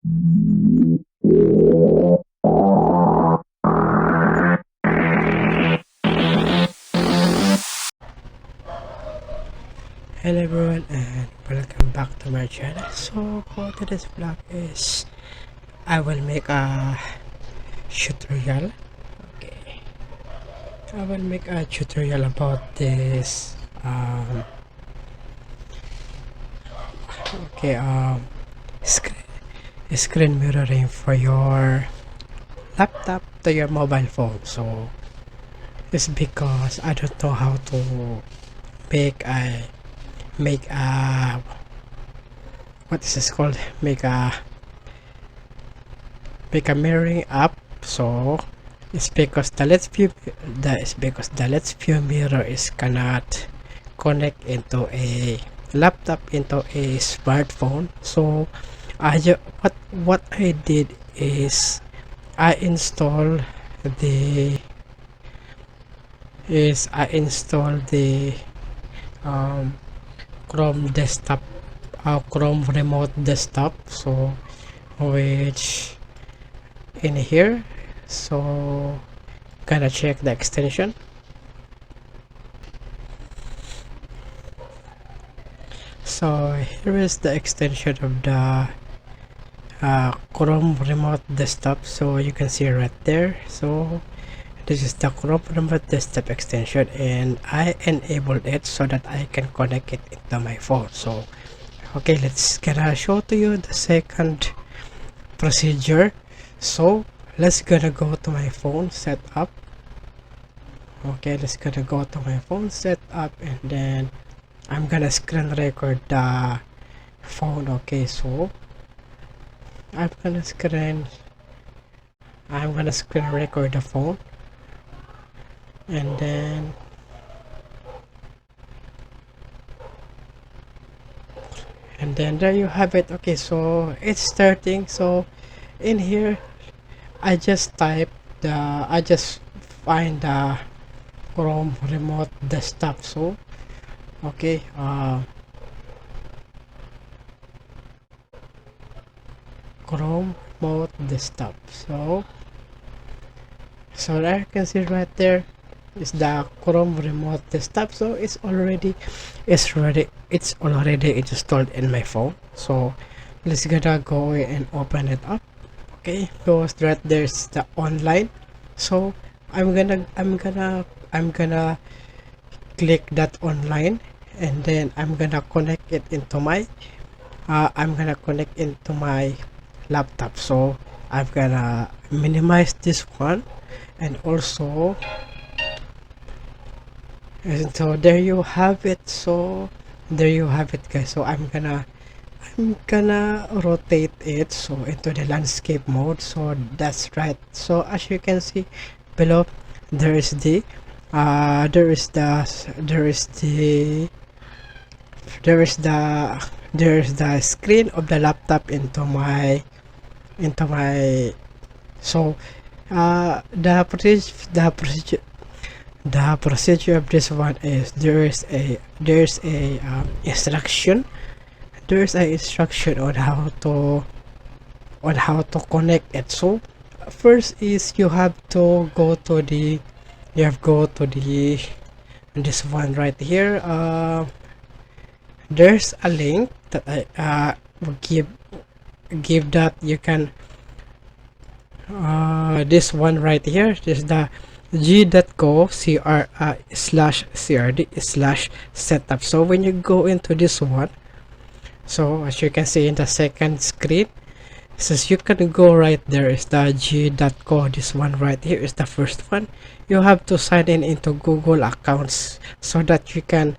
Hello everyone and welcome back to my channel. So for today's vlog is I will make a tutorial. Okay, I will make a tutorial about this okay screen mirroring for your laptop to your mobile phone. So it's because I don't know how to make a make a what is this called make a mirroring app. So it's because the let's view mirror is cannot connect into a laptop into a smartphone. So what I did is I install the um, Chrome desktop, Chrome remote desktop. So which in here, so gonna check the extension. So here is the extension of the Chrome remote desktop. So you can see right there. So this is the Chrome remote desktop extension, and I enabled it so that I can connect it into my phone. So okay, let's gonna show to you the second procedure. So let's gonna go to my phone setup. Okay, let's gonna go to my phone setup, and then I'm gonna screen record the phone. Okay, so I'm gonna screen record the phone, and then there you have it. Okay, so it's starting. So in here I just find the Chrome remote desktop. So okay, Chrome remote desktop. So there you can see right there is the Chrome remote desktop. So it's already installed in my phone. So let's gonna go and open it up. Okay, because right there's the online. So I'm gonna click that online, and then I'm gonna connect it into my laptop. So I'm gonna minimize this one, and also, and so there you have it. So there you have it, guys. So I'm gonna rotate it so into the landscape mode. So that's right. So as you can see below, there is the screen of the laptop into my so the procedure of this one is there's a instruction on how to connect it. So first is you have to go to the this one right here. There's a link that I will give that you can this one right here. This is the g.co/crd/setup. So when you go into this one, so as you can see in the second screen, since you can go right there is the g.co. This one right here is the first one. You have to sign in into Google accounts so that you can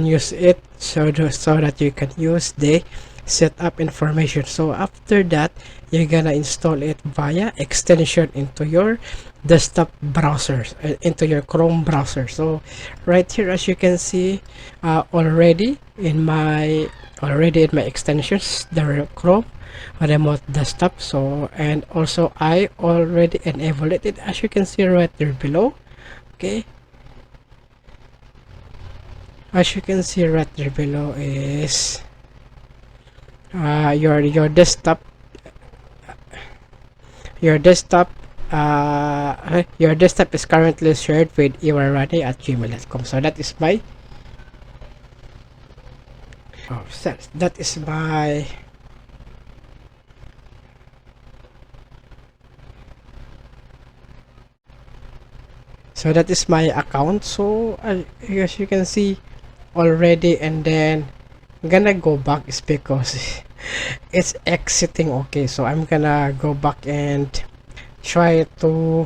use it, so that you can use the setup information. So after that, you're gonna install it via extension into your desktop browsers, into your Chrome browser. So right here, as you can see, already in my extensions, the Chrome remote desktop. So and also I already enabled it, as you can see right there below. Okay, as you can see right there below is your desktop your desktop your desktop is currently shared with running at gmail.com. So that is my that is my account. So as you can see already, and then I'm gonna go back is because it's exiting. Okay, so I'm gonna go back and try to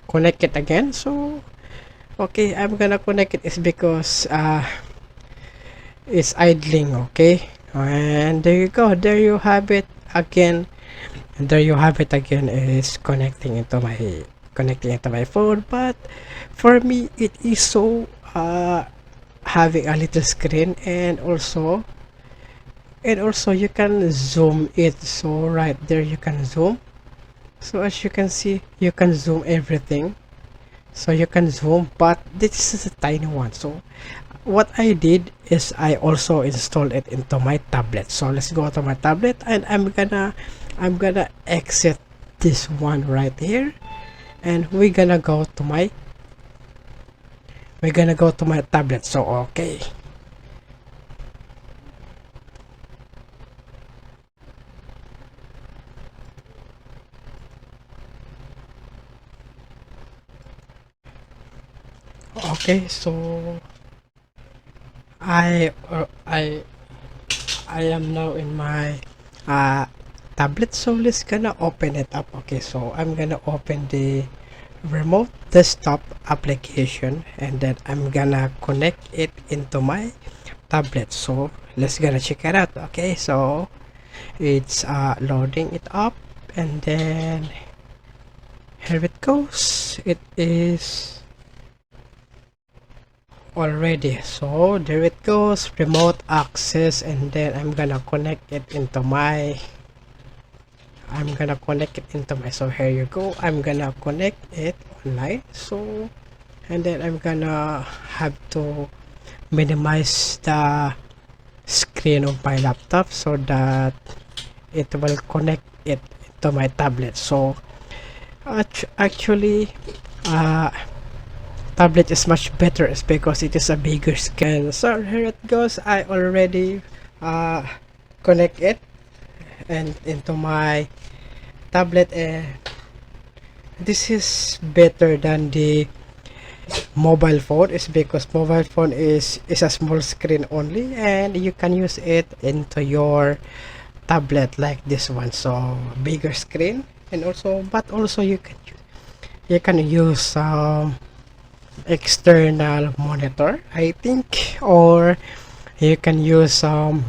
connect it again. So okay, I'm gonna connect it is because it's idling. Okay, and there you go, there you have it again. There you have it again, is connecting into my phone. But for me it is so having a little screen, and also you can zoom it. So right there you can zoom. So as you can see, you can zoom everything. So you can zoom, but this is a tiny one. So what I did is I also installed it into my tablet. So let's go to my tablet, and I'm gonna exit this one right here, and we're gonna go to my tablet. So okay, so I uh, I I am now in my uh tablet. So let's gonna open it up. Okay, so I'm gonna open the remote desktop application, and then I'm gonna connect it into my tablet. So let's gonna check it out. Okay, so it's loading it up, and then here it goes. It is already. So there it goes, remote access, and then I'm gonna connect it into my so here you go, I'm gonna connect it online. So and then I'm gonna have to minimize the screen of my laptop so that it will connect it to my tablet. So actually tablet is much better, is because it is a bigger screen. So here it goes, I already connect it and into my tablet, and this is better than the mobile phone, is because mobile phone is a small screen only, and you can use it into your tablet like this one. So bigger screen, and also but also you can use external monitor, I think, or you can use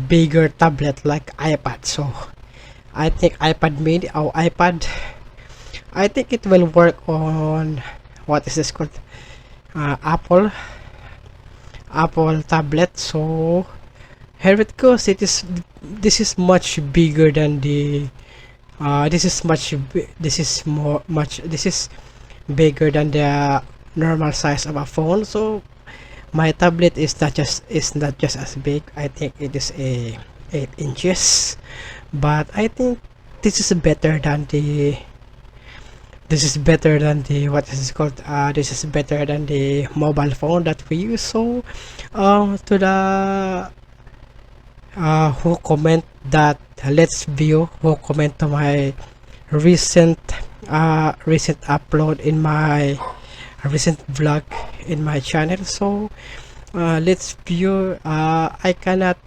bigger tablet like iPad. So I think iPad mini or iPad, I think it will work on what is this called, Apple tablet. So here it goes. This is much bigger than the this is bigger than the normal size of a phone. So my tablet is not just as big. I think it is a 8 inches, but I think this is better than the what is it called, this is better than the mobile phone that we use. So to the who comment that, let's view who comment to my recent upload in my recent vlog in my channel. So let's view. I cannot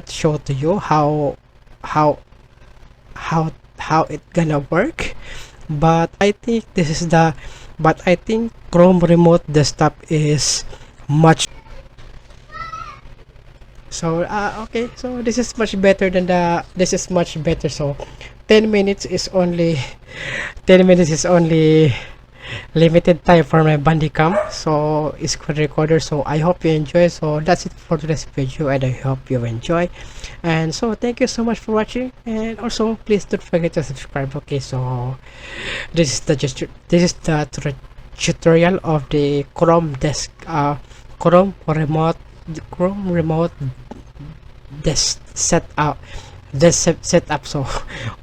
show to you how how it gonna work, but I think I think Chrome remote desktop is much. So okay, so this is much better than this is much better. So 10 minutes is only 10 minutes is only limited time for my Bandicam, so it's screen recorder. So I hope you enjoy. So that's it for today's video, and I hope you enjoy. And so thank you so much for watching, and also please don't forget to subscribe. Okay, so this is the tutorial of the Chrome remote desk setup this setup. So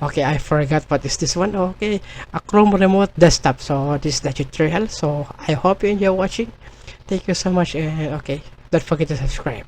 okay, I forgot what is this one. Okay, a Chrome remote desktop. So this is the tutorial. So I hope you enjoy watching. Thank you so much, and okay, don't forget to subscribe.